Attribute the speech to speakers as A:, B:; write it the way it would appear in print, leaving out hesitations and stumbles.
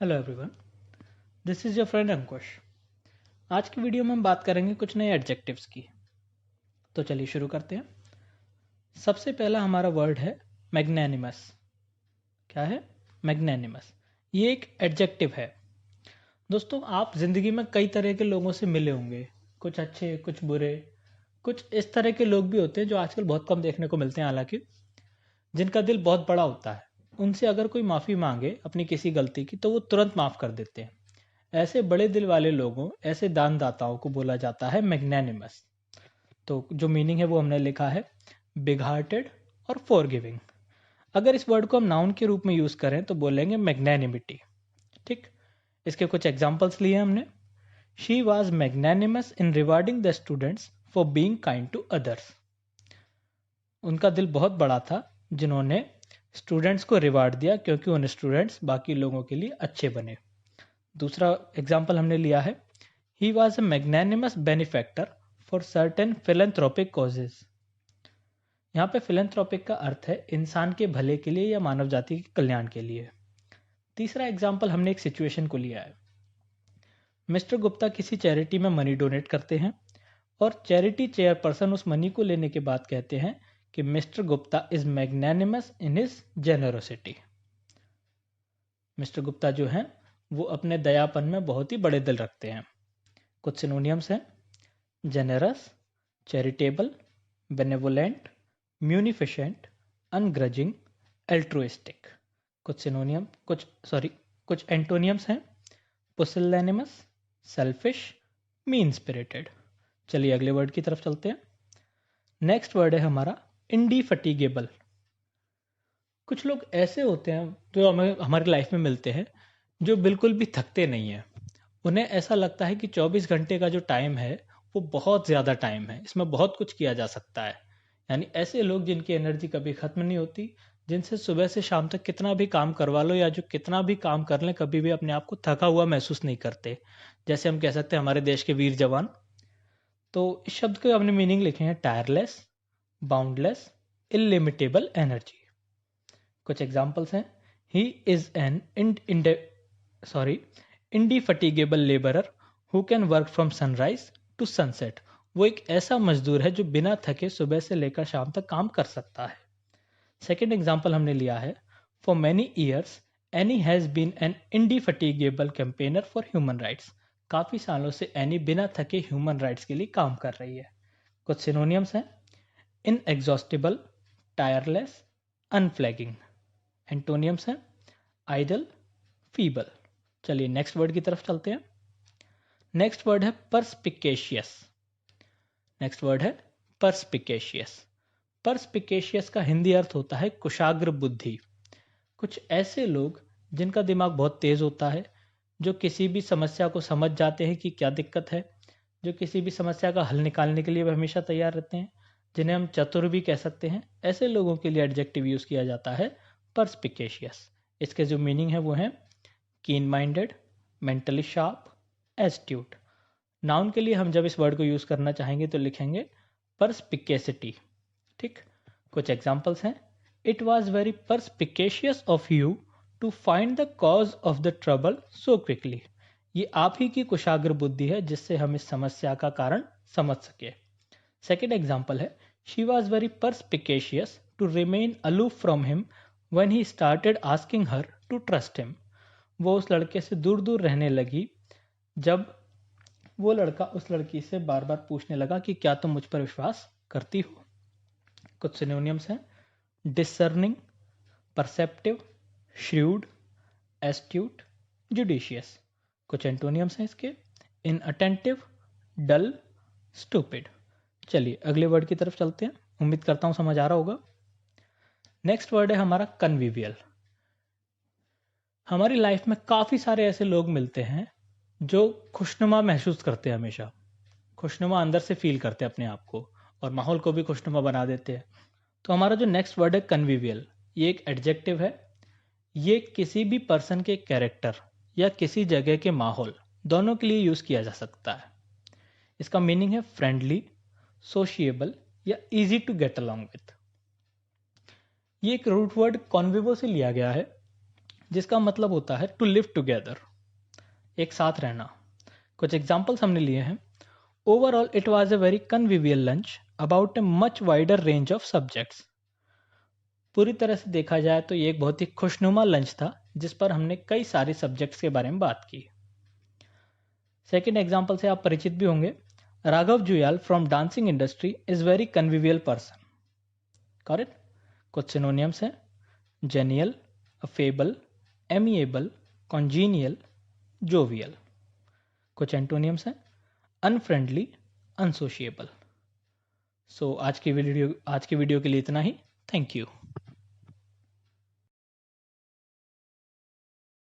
A: Hello everyone, this is your friend Ankush. आज की video में हम बात करेंगे कुछ नए एडजेक्टिव्स की। तो चलिए शुरू करते हैं। सबसे पहला हमारा वर्ड है मैग्नैनिमस। क्या है? मैग्नैनिमस। ये एक एडजेक्टिव है। दोस्तों, आप ज़िंदगी में कई तरह के लोगों से मिले होंगे, कुछ अच्छे कुछ बुरे। कुछ इस तरह के लोग भी होते हैं जो आजकल बहुत कम देखने को मिलते हैं, हालांकि जिनका दिल बहुत बड़ा होता है। उनसे अगर कोई माफ़ी मांगे अपनी किसी गलती की तो वो तुरंत माफ़ कर देते हैं। ऐसे बड़े दिल वाले लोगों, ऐसे दानदाताओं को बोला जाता है मैग्नैनिमस। तो जो मीनिंग है वो हमने लिखा है बिग हार्टेड और फॉरगिविंग। अगर इस वर्ड को हम नाउन के रूप में यूज करें तो बोलेंगे मैग्नैनिमिटी। ठीक। इसके कुछ एग्जांपल्स लिए हमने। She was magnanimous in rewarding the students for being kind to others. उनका दिल बहुत बड़ा था जिन्होंने स्टूडेंट्स को रिवार्ड दिया क्योंकि उन स्टूडेंट्स बाकी लोगों के लिए अच्छे बने। दूसरा एग्जाम्पल हमने लिया है he was a मैग्नैनिमस benefactor for certain philanthropic causes. यहाँ पे फिलेंथ्रोपिक का अर्थ है इंसान के भले के लिए या मानव जाति के कल्याण के लिए। तीसरा एग्जाम्पल हमने एक सिचुएशन को लिया है। मिस्टर गुप्ता किसी चैरिटी में मनी डोनेट करते हैं और चैरिटी चेयरपर्सन उस मनी को लेने के बाद कहते हैं कि mister Gupta is मैग्नैनिमस in his generosity. Mister Gupta जो हैं वो अपने दयापन में बहुत ही बड़े दिल रखते हैं। कुछ सिनोनियम्स हैं: जेनरस, चैरिटेबल, बेनेवोलेंट, म्यूनिफिशेंट, अनग्रजिंग, एल्ट्रुइस्टिक। कुछ एंटोनियम्स हैं: पुसिलैनिमस, सेल्फिश, मीन स्पिरिटेड। चलिए अगले वर्ड की तरफ चलते हैं। नेक्स्ट वर्ड है हमारा इंडीफटीगेबल। कुछ लोग ऐसे होते हैं जो हमें हमारी लाइफ में मिलते हैं जो बिल्कुल भी थकते नहीं हैं। उन्हें ऐसा लगता है कि 24 घंटे का जो टाइम है वो बहुत ज़्यादा टाइम है, इसमें बहुत कुछ किया जा सकता है। यानी ऐसे लोग जिनकी एनर्जी कभी ख़त्म नहीं होती, जिनसे सुबह से शाम तक कितना भी काम करवा लो या जो कितना भी काम कर लें कभी भी अपने आप को थका हुआ महसूस नहीं करते। जैसे हम कह सकते हैं हमारे देश के वीर जवान। तो इस शब्द के हमने मीनिंग लिखे हैं टायरलेस, बाउंडलेस, इलिमिटेबल एनर्जी। कुछ एग्जाम्पल्स हैं: he is an indefatigable labourer who can work from sunrise to sunset. वो एक ऐसा मजदूर है जो बिना थके सुबह से लेकर शाम तक काम कर सकता है। सेकेंड एग्जाम्पल हमने लिया है for many years Annie has been an indefatigable campaigner for human rights. काफी सालों से एनी बिना थके ह्यूमन राइट्स के लिए काम कर रही है। कुछ सिनोनियम्स हैं: इनएग्जॉस्टिबल, टायरलेस, अनफ्लैगिंग। एंटोनियम्स हैं: आइडल, फीबल। चलिए नेक्स्ट वर्ड की तरफ चलते हैं। नेक्स्ट वर्ड है परस्पिकेशियस। नेक्स्ट वर्ड है परस्पिकेशियस। परस्पिकेशियस का हिंदी अर्थ होता है कुशाग्र बुद्धि। कुछ ऐसे लोग जिनका दिमाग बहुत तेज होता है, जो किसी भी समस्या को समझ जाते हैं कि क्या दिक्कत है, जो किसी भी समस्या का हल निकालने के लिए वे हमेशा तैयार रहते हैं, जिन्हें हम चतुर भी कह सकते हैं। ऐसे लोगों के लिए एडजेक्टिव यूज किया जाता है परस्पिकेशियस। इसके जो मीनिंग है वो है कीन minded, mentally sharp, astute. Noun के लिए हम जब इस वर्ड को यूज करना चाहेंगे तो लिखेंगे परस्पिकेसिटी। ठीक। कुछ एग्जांपल्स हैं: it was very perspicacious of you to find the cause of the trouble so quickly. ये आप ही की कुशाग्र बुद्धि है जिससे हम इस समस्या का कारण समझ सके। सेकेंड एग्जाम्पल है she was very perspicacious to remain aloof from him when he started asking her to trust him। वो उस लड़के से दूर दूर रहने लगी जब वो लड़का उस लड़की से बार बार पूछने लगा कि क्या तुम मुझ पर विश्वास करती हो। कुछ सिनोनियम्स हैं: discerning, perceptive, shrewd, astute, judicious. कुछ एंटोनियम्स हैं इसके: इनअटेंटिव, डल, स्टूपिड। चलिए अगले वर्ड की तरफ चलते हैं, उम्मीद करता हूं समझ आ रहा होगा। नेक्स्ट वर्ड है हमारा कन्विवियल। हमारी लाइफ में काफ़ी सारे ऐसे लोग मिलते हैं जो खुशनुमा महसूस करते हैं, हमेशा खुशनुमा अंदर से फील करते हैं अपने आप को और माहौल को भी खुशनुमा बना देते हैं। तो हमारा जो नेक्स्ट वर्ड है कन्विवियल, ये एक एडजेक्टिव है। ये किसी भी पर्सन के कैरेक्टर या किसी जगह के माहौल दोनों के लिए यूज़ किया जा सकता है। इसका मीनिंग है फ्रेंडली, सोशिएबल या easy to get along with. ये एक रूट वर्ड कॉन्विवो से लिया गया है। जिसका मतलब होता है टू लिव टुगेदर, एक साथ रहना। कुछ एग्जाम्पल्स हमने लिए हैं। Overall it was a very convivial lunch about a much wider range of subjects. पूरी तरह से देखा जाए तो ये एक बहुत ही खुशनुमा लंच था जिस पर हमने कई सारे सब्जेक्ट्स के बारे में बात की। सेकेंड एग्जाम्पल से आप परिचित भी होंगे। Raghav Juyal from dancing industry is very convivial person. Correct. कुछ सिनोनियम्स हैं। Genial, affable, amiable, congenial, jovial. कुछ एंटोनियम्स हैं। अनफ्रेंडली, अनसोशिएबल। सो आज की वीडियो के लिए इतना ही। Thank you.